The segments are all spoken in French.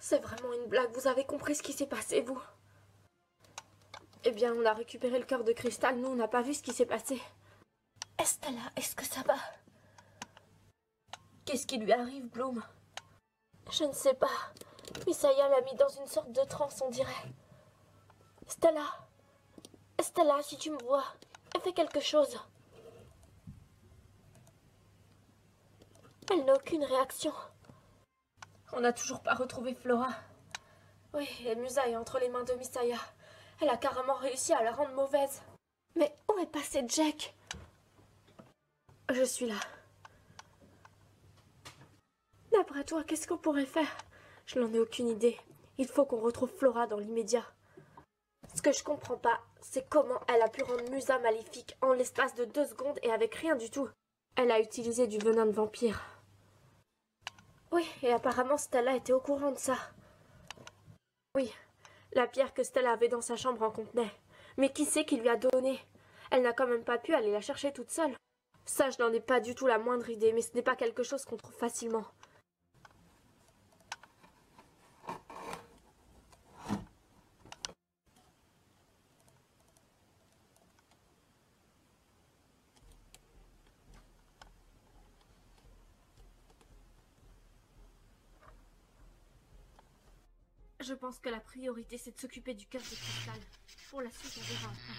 C'est vraiment une blague, vous avez compris ce qui s'est passé, vous? Eh bien, on a récupéré le cœur de cristal, nous, on n'a pas vu ce qui s'est passé. Estella, est-ce que ça va? Qu'est-ce qui lui arrive, Bloom? Je ne sais pas. Misaya l'a mis dans une sorte de transe, on dirait. Stella! Stella, si tu me vois, fais quelque chose. Elle n'a aucune réaction. On n'a toujours pas retrouvé Flora. Oui, et Musa est entre les mains de Misaya. Elle a carrément réussi à la rendre mauvaise. Mais où est passé Jack? Je suis là. D'après toi, qu'est-ce qu'on pourrait faire? Je n'en ai aucune idée. Il faut qu'on retrouve Flora dans l'immédiat. Ce que je comprends pas, c'est comment elle a pu rendre Musa maléfique en l'espace de 2 secondes et avec rien du tout. Elle a utilisé du venin de vampire. Oui, et apparemment Stella était au courant de ça. Oui, la pierre que Stella avait dans sa chambre en contenait. Mais qui c'est qui lui a donné? Elle n'a quand même pas pu aller la chercher toute seule. Ça, je n'en ai pas du tout la moindre idée, mais ce n'est pas quelque chose qu'on trouve facilement. Je pense que la priorité, c'est de s'occuper du cœur de cristal. Pour la suite, on verra après.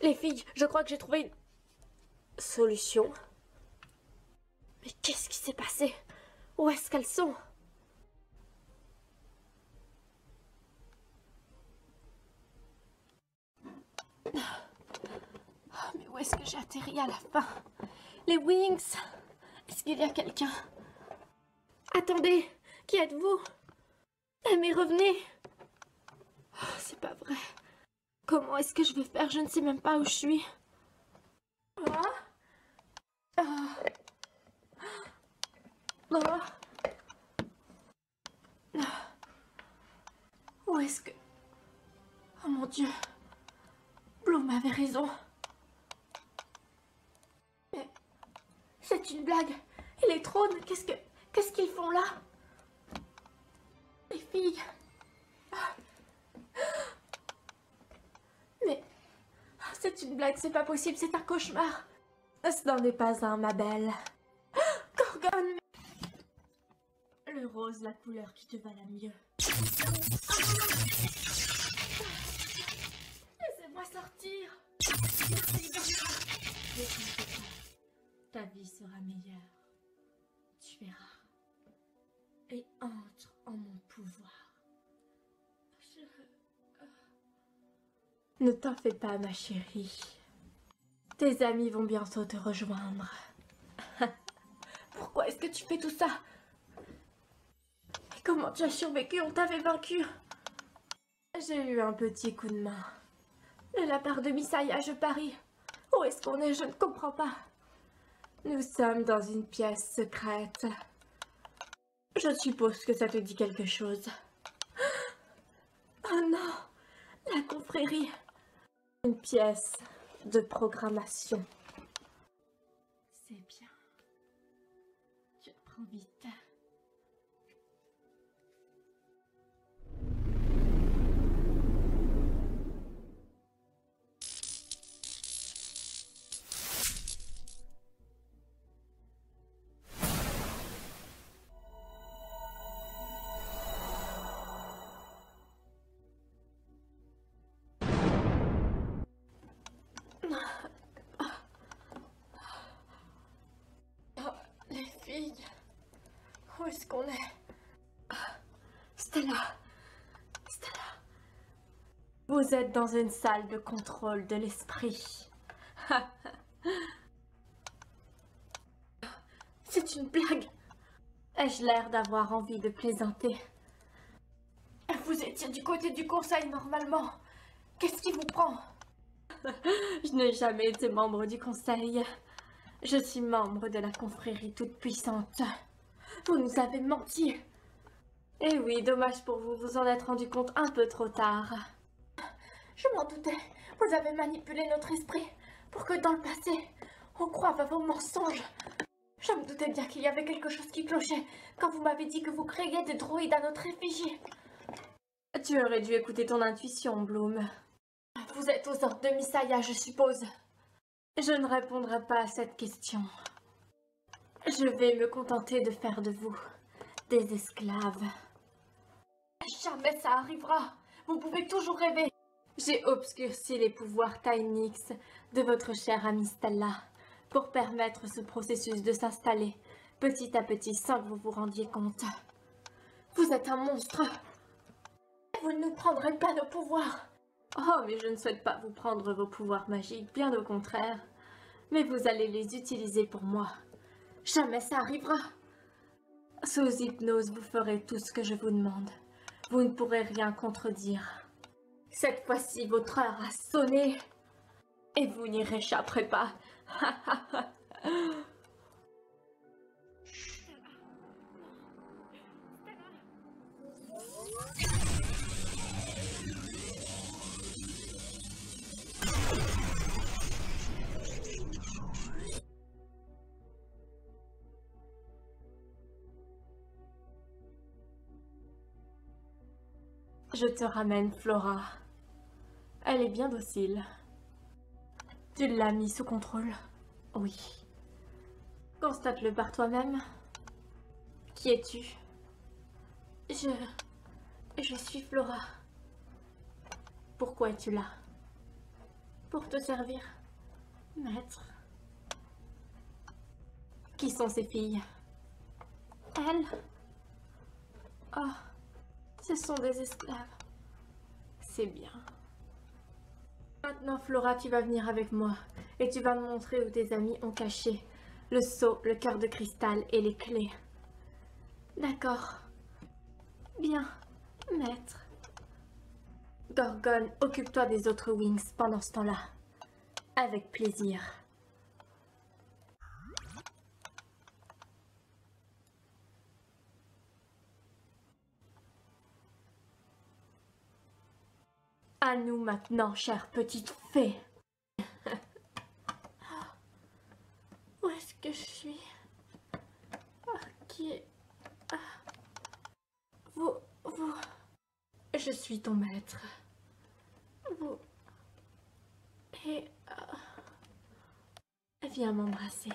Les filles, je crois que j'ai trouvé une solution. Mais qu'est-ce qui s'est passé? Où est-ce qu'elles sont? Mais où est-ce que j'ai atterri à la fin? Les Wings! Est-ce qu'il y a quelqu'un? Attendez! Qui êtes-vous? Mais revenez! Oh, c'est pas vrai. Comment est-ce que je vais faire? Je ne sais même pas où je suis. Où est-ce que... Oh mon Dieu. Bloom avait raison. Mais... c'est une blague. Et les trônes, qu'est-ce qu'ils font là? Les filles... Mais... c'est une blague, c'est pas possible, c'est un cauchemar. Ce n'en est pas un, ma belle. Gorgone! Le rose, la couleur qui te va la mieux. Laissez-moi sortir. Ta vie sera meilleure. Tu verras. Et entre en mon pouvoir. Ne t'en fais pas, ma chérie. Tes amis vont bientôt te rejoindre. Pourquoi est-ce que tu fais tout ça? Et comment tu as survécu? On t'avait vaincu. J'ai eu un petit coup de main. De la part de Misaya, je parie. Où est-ce qu'on est? Je ne comprends pas. Nous sommes dans une pièce secrète. Je suppose que ça te dit quelque chose. Oh non! La confrérie. Une pièce de programmation. C'est bien. Je prends vite. Les filles, où est-ce qu'on est? Stella, Stella. Vous êtes dans une salle de contrôle de l'esprit. C'est une blague. Ai-je l'air d'avoir envie de plaisanter? Vous étiez du côté du conseil normalement. Qu'est-ce qui vous prend? Je n'ai jamais été membre du conseil. Je suis membre de la confrérie toute-puissante. Vous nous avez menti. Eh oui, dommage pour vous, vous en êtes rendu compte un peu trop tard. Je m'en doutais. Vous avez manipulé notre esprit pour que dans le passé, on croive à vos mensonges. Je me doutais bien qu'il y avait quelque chose qui clochait quand vous m'avez dit que vous créiez des droïdes à notre effigie. Tu aurais dû écouter ton intuition, Bloom. Vous êtes aux ordres de Misaya, je suppose. Je ne répondrai pas à cette question. Je vais me contenter de faire de vous des esclaves. Jamais ça arrivera. Vous pouvez toujours rêver. J'ai obscurci les pouvoirs Tynix de votre chère amie Stella pour permettre ce processus de s'installer petit à petit sans que vous vous rendiez compte. Vous êtes un monstre. Vous ne nous prendrez pas nos pouvoirs. Oh, mais je ne souhaite pas vous prendre vos pouvoirs magiques, bien au contraire. Mais vous allez les utiliser pour moi. Jamais ça arrivera. Sous hypnose, vous ferez tout ce que je vous demande. Vous ne pourrez rien contredire. Cette fois-ci, votre heure a sonné. Et vous n'y réchapperez pas. Je te ramène Flora. Elle est bien docile. Tu l'as mis sous contrôle? Oui. Constate-le par toi-même. Qui es-tu? Je suis Flora. Pourquoi es-tu là? Pour te servir, maître. Qui sont ces filles? Elles? Oh, ce sont des esclaves. C'est bien. Maintenant, Flora, tu vas venir avec moi et tu vas me montrer où tes amis ont caché le sceau, le cœur de cristal et les clés. D'accord. Bien, maître. Gorgon, occupe-toi des autres Wings pendant ce temps-là. Avec plaisir. À nous maintenant, chère petite fée. Où est-ce que je suis? Qui est... Vous... Je suis ton maître. Vous... Et... Viens m'embrasser.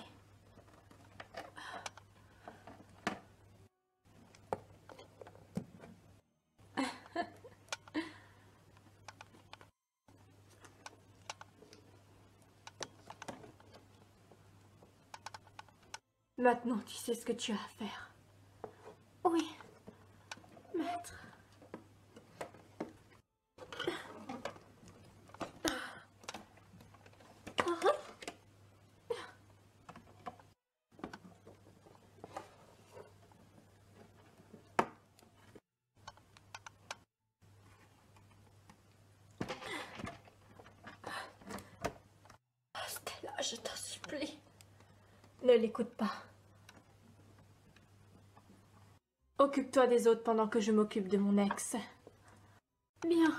Maintenant, tu sais ce que tu as à faire. Oui, maître. Stella, je t'en supplie. Ne l'écoute pas. Occupe-toi des autres pendant que je m'occupe de mon ex. Bien.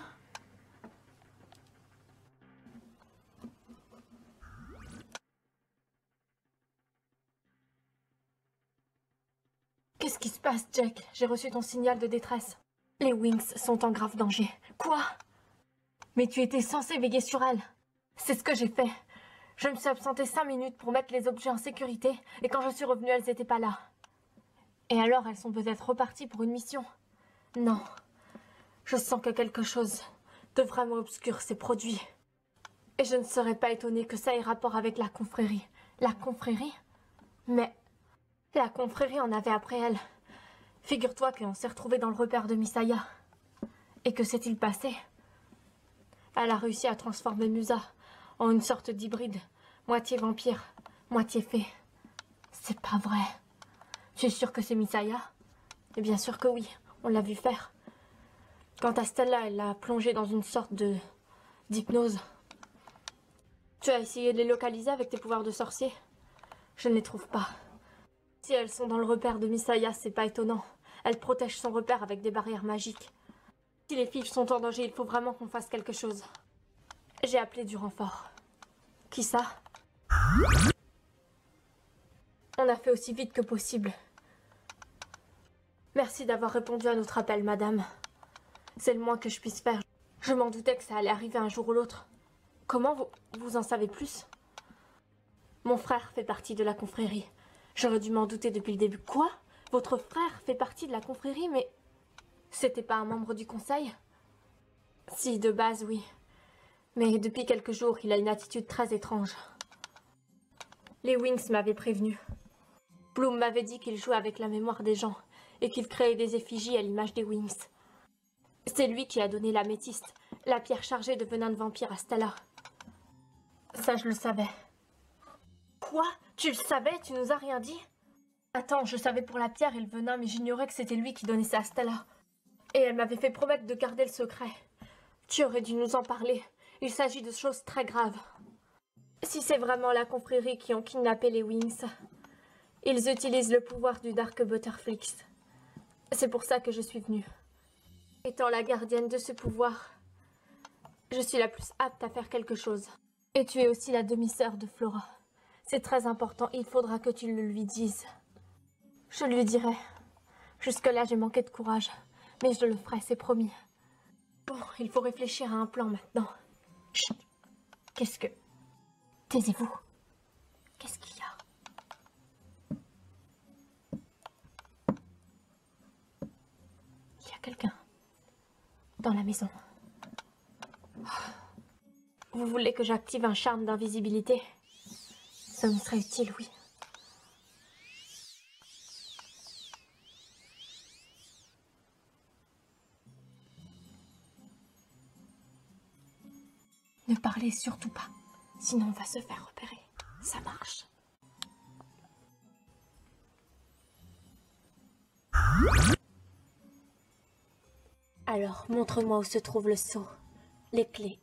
Qu'est-ce qui se passe, Jack? J'ai reçu ton signal de détresse. Les Wings sont en grave danger. Quoi? Mais tu étais censé veiller sur elles. C'est ce que j'ai fait. Je me suis absentée 5 minutes pour mettre les objets en sécurité, et quand je suis revenue, elles n'étaient pas là. Et alors, elles sont peut-être reparties pour une mission. Non. Je sens que quelque chose de vraiment obscur s'est produit. Et je ne serais pas étonnée que ça ait rapport avec la confrérie. La confrérie? Mais la confrérie en avait après elle. Figure-toi qu'on s'est retrouvés dans le repère de Misaya. Et que s'est-il passé? Elle a réussi à transformer Musa en une sorte d'hybride, moitié vampire, moitié fée. C'est pas vrai. Tu es sûr que c'est Misaya? Et bien sûr que oui, on l'a vu faire. Quant à Stella, elle l'a plongée dans une sorte d'hypnose. Tu as essayé de les localiser avec tes pouvoirs de sorcier? Je ne les trouve pas. Si elles sont dans le repère de Misaya, c'est pas étonnant. Elle protège son repère avec des barrières magiques. Si les filles sont en danger, il faut vraiment qu'on fasse quelque chose. J'ai appelé du renfort. Qui ça? On a fait aussi vite que possible. Merci d'avoir répondu à notre appel, madame. C'est le moins que je puisse faire. Je m'en doutais que ça allait arriver un jour ou l'autre. Comment vous en savez plus? Mon frère fait partie de la confrérie. J'aurais dû m'en douter depuis le début. Quoi? Votre frère fait partie de la confrérie, mais... C'était pas un membre du conseil? Si, de base, oui. Mais depuis quelques jours, il a une attitude très étrange. Les Wings m'avaient prévenu. Bloom m'avait dit qu'il jouait avec la mémoire des gens et qu'il créait des effigies à l'image des Wings. C'est lui qui a donné l'améthyste, la pierre chargée de venin de vampire à Stella. Ça, je le savais. Quoi? Tu le savais? Tu nous as rien dit? Attends, je savais pour la pierre et le venin, mais j'ignorais que c'était lui qui donnait ça à Stella. Et elle m'avait fait promettre de garder le secret. Tu aurais dû nous en parler. Il s'agit de choses très graves. Si c'est vraiment la confrérie qui ont kidnappé les Wings, ils utilisent le pouvoir du Dark Butterflix. C'est pour ça que je suis venue. Étant la gardienne de ce pouvoir, je suis la plus apte à faire quelque chose. Et tu es aussi la demi-sœur de Flora. C'est très important, il faudra que tu le lui dises. Je lui dirai. Jusque-là, j'ai manqué de courage. Mais je le ferai, c'est promis. Bon, il faut réfléchir à un plan maintenant. Chut. Qu'est-ce que... Taisez-vous. Qu'est-ce qu'il y a? Il y a quelqu'un dans la maison. Vous voulez que j'active un charme d'invisibilité? Ça me serait utile, oui. Ne parlez surtout pas, sinon on va se faire repérer. Ça marche. Alors, montre-moi où se trouve le sceau, les clés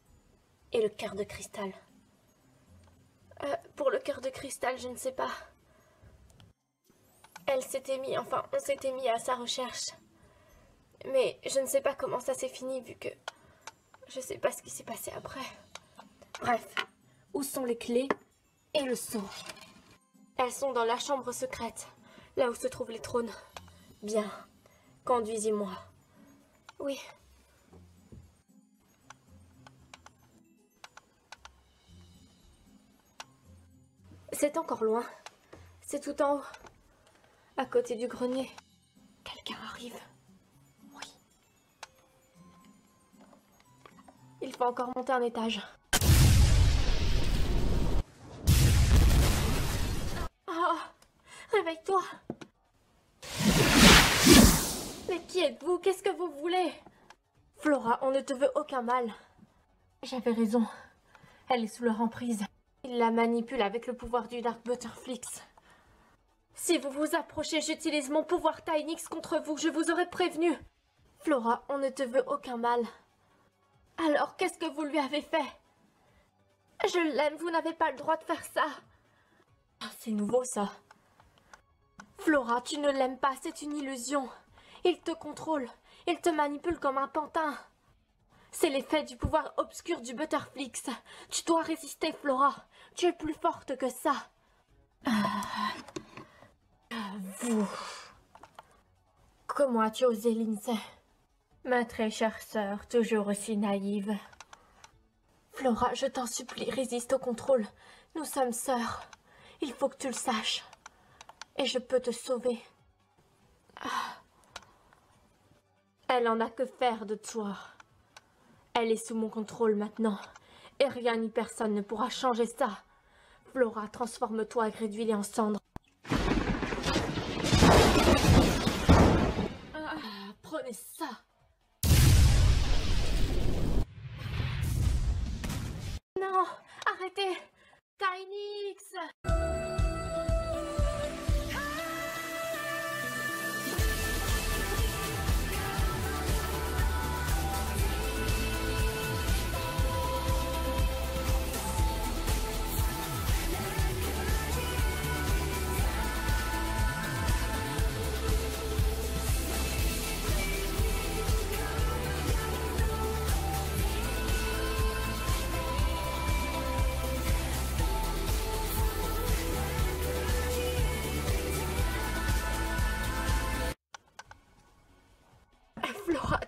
et le cœur de cristal. Pour le cœur de cristal, je ne sais pas. On s'était mis à sa recherche. Mais je ne sais pas comment ça s'est fini vu que... Je sais pas ce qui s'est passé après. Bref, où sont les clés et le sceau? Elles sont dans la chambre secrète, là où se trouvent les trônes. Bien, conduisez-moi. Oui. C'est encore loin. C'est tout en haut. À côté du grenier. Quelqu'un arrive. Oui. Il faut encore monter un étage. Oh, réveille-toi. Mais qui êtes-vous? Qu'est-ce que vous voulez? Flora, on ne te veut aucun mal. J'avais raison. Elle est sous leur emprise. Il la manipule avec le pouvoir du Dark Butterflix. Si vous vous approchez, j'utilise mon pouvoir Tynix contre vous. Je vous aurais prévenu. Flora, on ne te veut aucun mal. Alors, qu'est-ce que vous lui avez fait? Je l'aime, vous n'avez pas le droit de faire ça. Oh, c'est nouveau, ça. Flora, tu ne l'aimes pas, c'est une illusion. Il te contrôle, il te manipule comme un pantin. C'est l'effet du pouvoir obscur du Butterflix. Tu dois résister, Flora. Tu es plus forte que ça. Vous... Comment as-tu osé, Lindsay? Ma très chère sœur, toujours aussi naïve. Flora, je t'en supplie, résiste au contrôle. Nous sommes sœurs. Il faut que tu le saches. Et je peux te sauver. Elle en a que faire de toi. Elle est sous mon contrôle maintenant. Et rien ni personne ne pourra changer ça. Flora, transforme-toi et réduis-les en cendres. Prenez ça. Non, arrêtez. Tynix.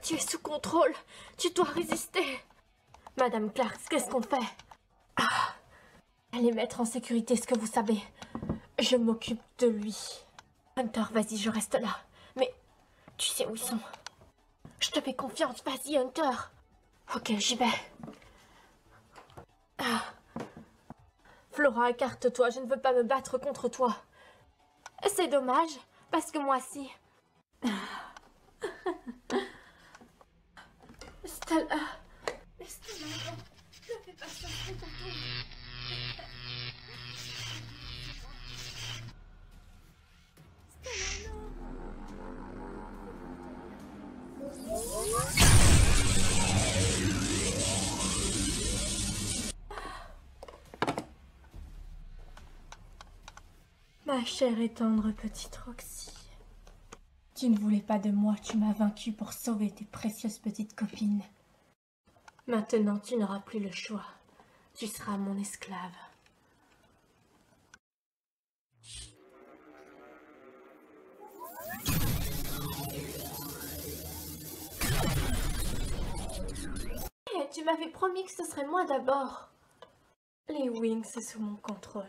Tu es sous contrôle. Tu dois résister. Madame Clark, qu'est-ce qu'on fait? Allez mettre en sécurité ce que vous savez. Je m'occupe de lui. Hunter, vas-y, je reste là. Mais tu sais où ils sont. Je te fais confiance, vas-y, Hunter. Ok, j'y vais. Flora, écarte-toi, je ne veux pas me battre contre toi. C'est dommage, parce que moi aussi. Stella. Stella, ne fais pas ça, c'est ton tour. Stella, non. Ma chère et tendre petite Roxy. Tu ne voulais pas de moi, tu m'as vaincue pour sauver tes précieuses petites copines. Maintenant, tu n'auras plus le choix. Tu seras mon esclave. Et tu m'avais promis que ce serait moi d'abord. Les Wings, c'est sous mon contrôle.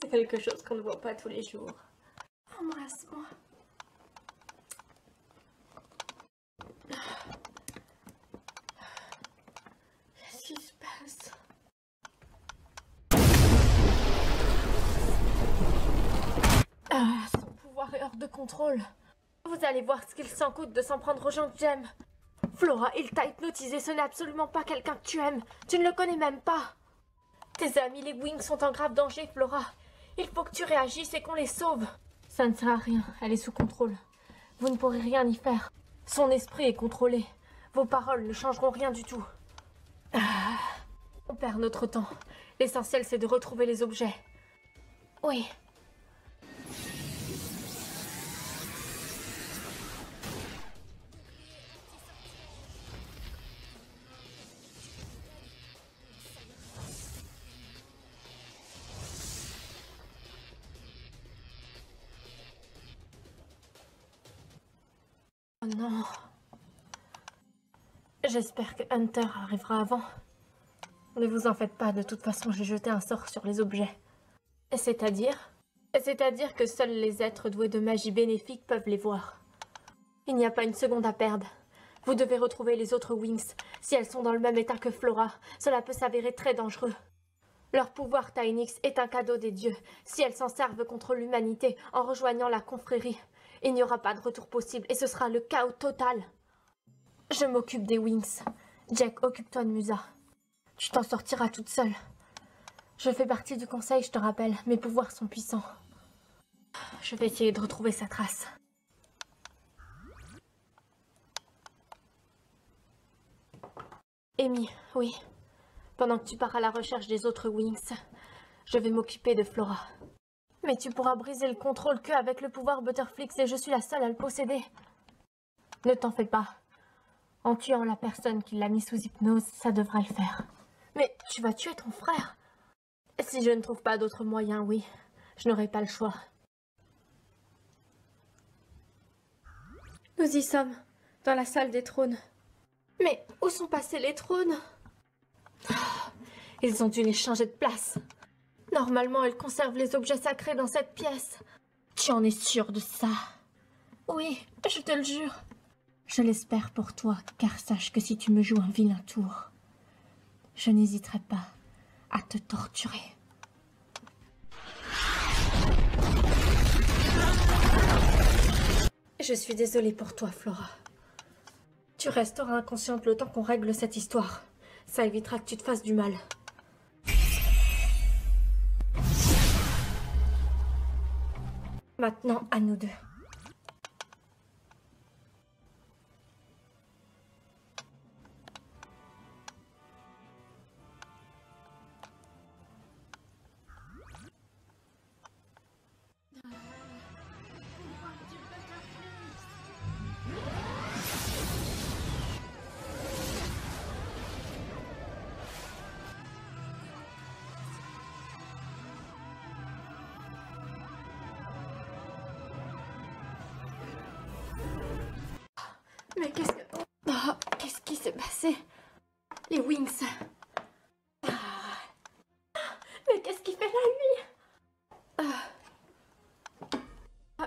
C'est quelque chose qu'on ne voit pas tous les jours. Embrasse-moi. Qu'est-ce qui se passe? Son pouvoir est hors de contrôle. Vous allez voir ce qu'il s'en coûte de s'en prendre aux gens que j'aime. Flora, il t'a hypnotisé, ce n'est absolument pas quelqu'un que tu aimes. Tu ne le connais même pas. Tes amis, les Wings, sont en grave danger, Flora. Il faut que tu réagisses et qu'on les sauve. Ça ne sert à rien, elle est sous contrôle. Vous ne pourrez rien y faire. Son esprit est contrôlé. Vos paroles ne changeront rien du tout. On perd notre temps. L'essentiel, c'est de retrouver les objets. Oui. Oh non. J'espère que Hunter arrivera avant. Ne vous en faites pas, de toute façon, j'ai jeté un sort sur les objets. C'est-à-dire? C'est-à-dire que seuls les êtres doués de magie bénéfique peuvent les voir. Il n'y a pas une seconde à perdre. Vous devez retrouver les autres Wings. Si elles sont dans le même état que Flora, cela peut s'avérer très dangereux. Leur pouvoir Tynix est un cadeau des dieux. Si elles s'en servent contre l'humanité en rejoignant la confrérie, il n'y aura pas de retour possible et ce sera le chaos total. Je m'occupe des Wings. Jack, occupe-toi de Musa. Tu t'en sortiras toute seule. Je fais partie du conseil, je te rappelle. Mes pouvoirs sont puissants. Je vais essayer de retrouver sa trace. Amy, oui. Pendant que tu pars à la recherche des autres Wings, je vais m'occuper de Flora. Mais tu pourras briser le contrôle qu'avec le pouvoir Butterflix et je suis la seule à le posséder. Ne t'en fais pas. En tuant la personne qui l'a mis sous hypnose, ça devra le faire. Mais tu vas tuer ton frère? Si je ne trouve pas d'autre moyen, oui. Je n'aurai pas le choix. Nous y sommes, dans la salle des trônes. Mais où sont passés les trônes? Ils ont dû les changer de place. Normalement, elle conserve les objets sacrés dans cette pièce. Tu en es sûre de ça? Oui, je te le jure. Je l'espère pour toi, car sache que si tu me joues un vilain tour, je n'hésiterai pas à te torturer. Je suis désolée pour toi, Flora. Tu resteras inconsciente le temps qu'on règle cette histoire. Ça évitera que tu te fasses du mal. Maintenant, à nous deux.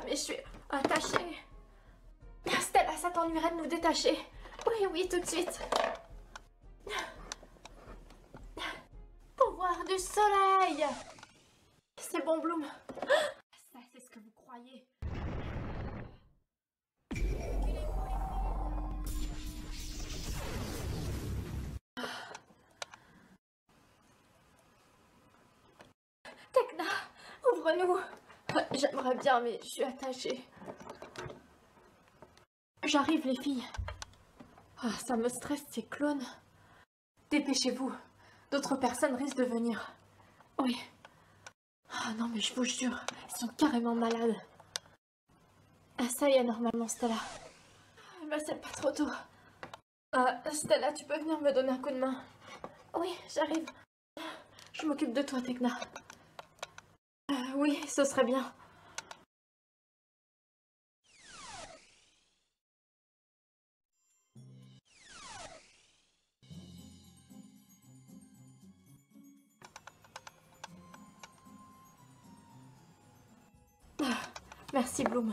mais je suis attachée. Stella, ça t'ennuierait de nous détacher? Oui, oui, tout de suite. Pour voir du soleil. C'est bon, Bloom. Ça, c'est ce que vous croyez. Tecna, ouvre-nous. J'aimerais bien, mais je suis attachée. J'arrive, les filles. Ah, ça me stresse, ces clones. Dépêchez-vous. D'autres personnes risquent de venir. Oui. Ah non, mais je vous jure, ils sont carrément malades. Ah, ça y est, normalement, Stella. Bah, c'est pas trop tôt. Stella, tu peux venir me donner un coup de main? Oui, j'arrive. Je m'occupe de toi, Tecna. Oui, ce serait bien. Merci, Bloom.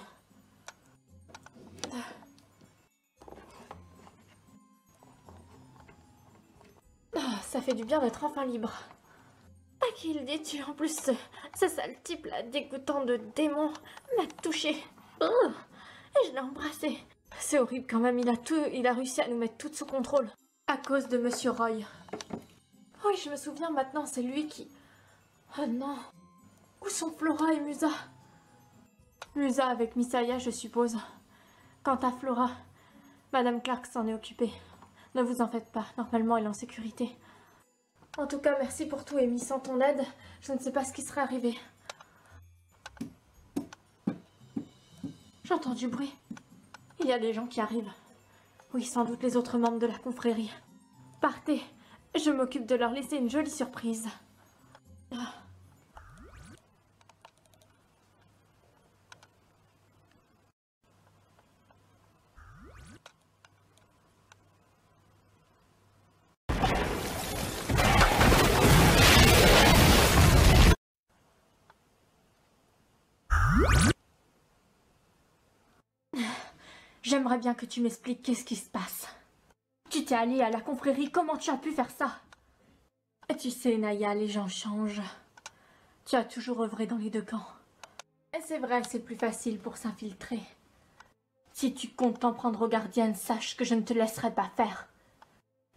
Ça fait du bien d'être enfin libre. À qui le dis-tu? En plus, ce sale type là, dégoûtant de démon, m'a touché. Oh, et je l'ai embrassé. C'est horrible quand même, il a réussi à nous mettre toutes sous contrôle. À cause de Monsieur Roy. Oui, je me souviens maintenant, c'est lui qui... Oh non. Où sont Flora et Musa? Musa avec Misaya, je suppose. Quant à Flora, Madame Clark s'en est occupée. Ne vous en faites pas, normalement elle est en sécurité. En tout cas, merci pour tout, Amy. Sans ton aide, je ne sais pas ce qui serait arrivé. J'entends du bruit. Il y a des gens qui arrivent. Oui, sans doute les autres membres de la confrérie. Partez, je m'occupe de leur laisser une jolie surprise. J'aimerais bien que tu m'expliques qu'est-ce qui se passe. Tu t'es alliée à la confrérie, comment tu as pu faire ça? Tu sais, Naya, les gens changent. Tu as toujours œuvré dans les deux camps. Et c'est vrai, c'est plus facile pour s'infiltrer. Si tu comptes t'en prendre aux gardiennes, sache que je ne te laisserai pas faire.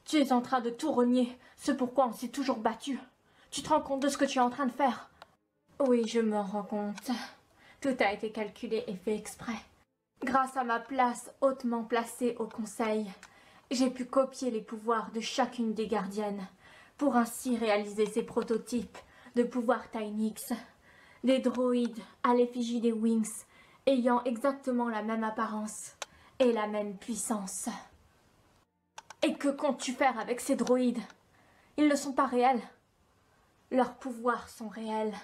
Tu es en train de tout renier, ce pourquoi on s'est toujours battu. Tu te rends compte de ce que tu es en train de faire? Oui, je m'en rends compte. Tout a été calculé et fait exprès. Grâce à ma place hautement placée au conseil, j'ai pu copier les pouvoirs de chacune des gardiennes, pour ainsi réaliser ces prototypes de pouvoirs Tynix, des droïdes à l'effigie des Wings, ayant exactement la même apparence et la même puissance. Et que comptes-tu faire avec ces droïdes? Ils ne sont pas réels. Leurs pouvoirs sont réels.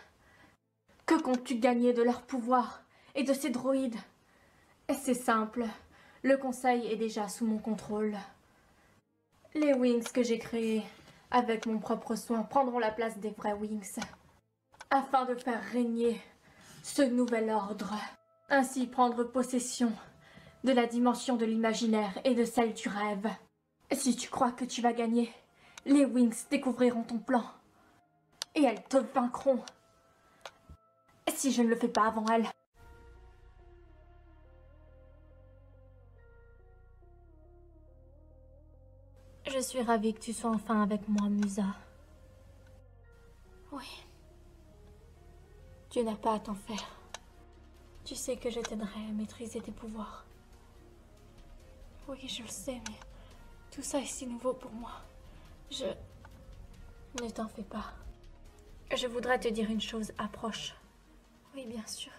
Que comptes-tu gagner de leurs pouvoirs et de ces droïdes? Et c'est simple, le conseil est déjà sous mon contrôle. Les Wings que j'ai créés, avec mon propre soin, prendront la place des vrais Wings, afin de faire régner ce nouvel ordre. Ainsi prendre possession de la dimension de l'imaginaire et de celle du rêve. Si tu crois que tu vas gagner, les Wings découvriront ton plan. Et elles te vaincront. Si je ne le fais pas avant elles. Je suis ravie que tu sois enfin avec moi, Musa. Oui. Tu n'as pas à t'en faire. Tu sais que je t'aiderai à maîtriser tes pouvoirs. Oui, je le sais, mais tout ça est si nouveau pour moi. Ne t'en fais pas. Je voudrais te dire une chose, approche. Oui, bien sûr.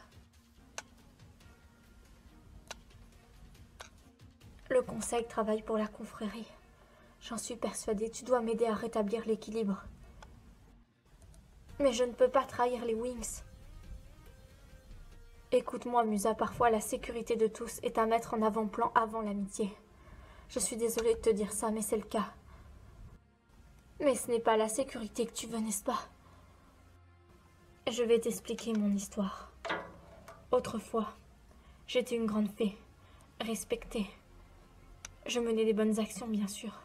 Le conseil travaille pour la confrérie. J'en suis persuadée, tu dois m'aider à rétablir l'équilibre. Mais je ne peux pas trahir les Wings. Écoute-moi, Musa, parfois la sécurité de tous est à mettre en avant-plan avant l'amitié. Je suis désolée de te dire ça, mais c'est le cas. Mais ce n'est pas la sécurité que tu veux, n'est-ce pas? Je vais t'expliquer mon histoire. Autrefois, J'étais une grande fée, respectée. Je menais des bonnes actions, bien sûr.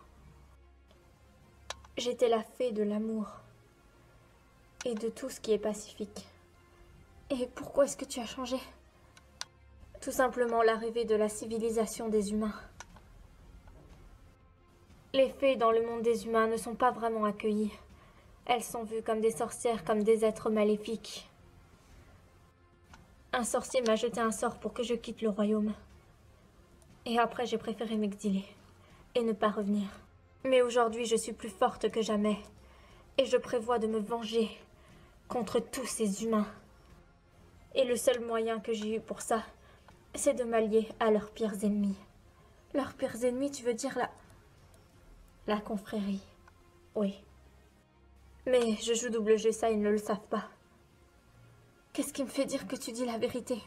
J'étais la fée de l'amour et de tout ce qui est pacifique. Et pourquoi est-ce que tu as changé? Tout simplement l'arrivée de la civilisation des humains. Les fées dans le monde des humains ne sont pas vraiment accueillies. Elles sont vues comme des sorcières, comme des êtres maléfiques. Un sorcier m'a jeté un sort pour que je quitte le royaume. Et après, j'ai préféré m'exiler et ne pas revenir. Mais aujourd'hui, je suis plus forte que jamais. Et je prévois de me venger contre tous ces humains. Et le seul moyen que j'ai eu pour ça, c'est de m'allier à leurs pires ennemis. Leurs pires ennemis, tu veux dire la confrérie. Oui. Mais je joue double jeu, ça, ils ne le savent pas. Qu'est-ce qui me fait dire que tu dis la vérité?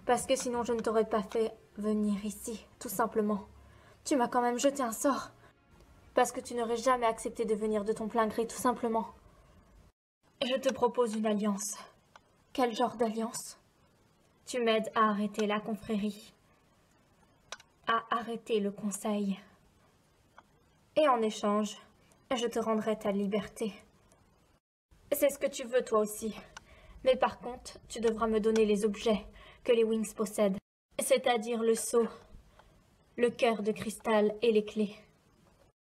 Parce que sinon, je ne t'aurais pas fait venir ici, tout simplement. Tu m'as quand même jeté un sort. Parce que tu n'aurais jamais accepté de venir de ton plein gré, tout simplement. Je te propose une alliance. Quel genre d'alliance? Tu m'aides à arrêter la confrérie, à arrêter le conseil. Et en échange, je te rendrai ta liberté. C'est ce que tu veux toi aussi. Mais par contre, tu devras me donner les objets que les Wings possèdent. C'est-à-dire le sceau, le cœur de cristal et les clés.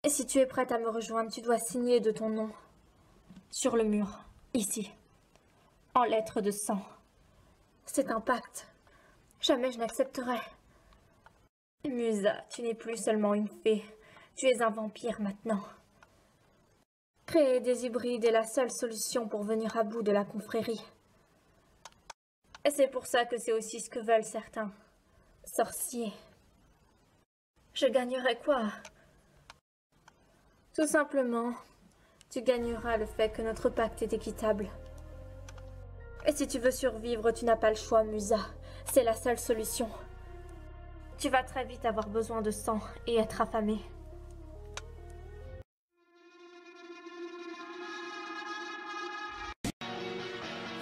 Et si tu es prête à me rejoindre, tu dois signer de ton nom sur le mur, ici, en lettres de sang. C'est un pacte. Jamais je n'accepterai. Musa, tu n'es plus seulement une fée. Tu es un vampire maintenant. Créer des hybrides est la seule solution pour venir à bout de la confrérie. Et c'est pour ça que c'est aussi ce que veulent certains sorciers. Je gagnerai quoi? Tout simplement, tu gagneras le fait que notre pacte est équitable. Et si tu veux survivre, tu n'as pas le choix, Musa. C'est la seule solution. Tu vas très vite avoir besoin de sang et être affamé.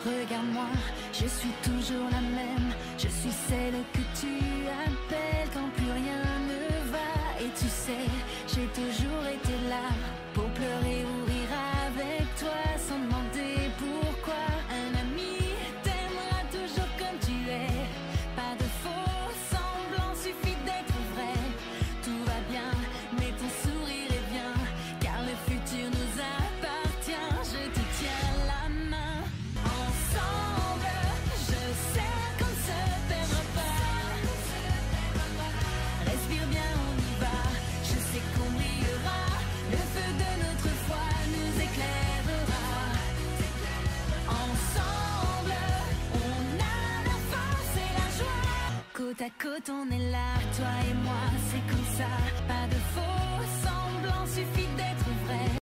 Regarde-moi, je suis toujours la même. Je suis celle que tu appelles quand plus rien ne va. Et tu sais, j'ai toujours été là pour pleurer ou rire avec toi sans demander pourquoi. Un ami t'aimera toujours comme tu es. Pas de faux semblants, suffit d'être vrai. Tout va bien, mais ton sourire est bien, car le futur nous appartient. Je te tiens la main. Ensemble, je sais qu'on ne se perdra pas. Respire bien, on y va. Je sais qu'on brillera. Le feu de notre foi nous éclairera. Ensemble, on a la force et la joie. Côte à côte, on est là, toi et moi, c'est comme ça. Pas de faux semblants, suffit d'être vrai.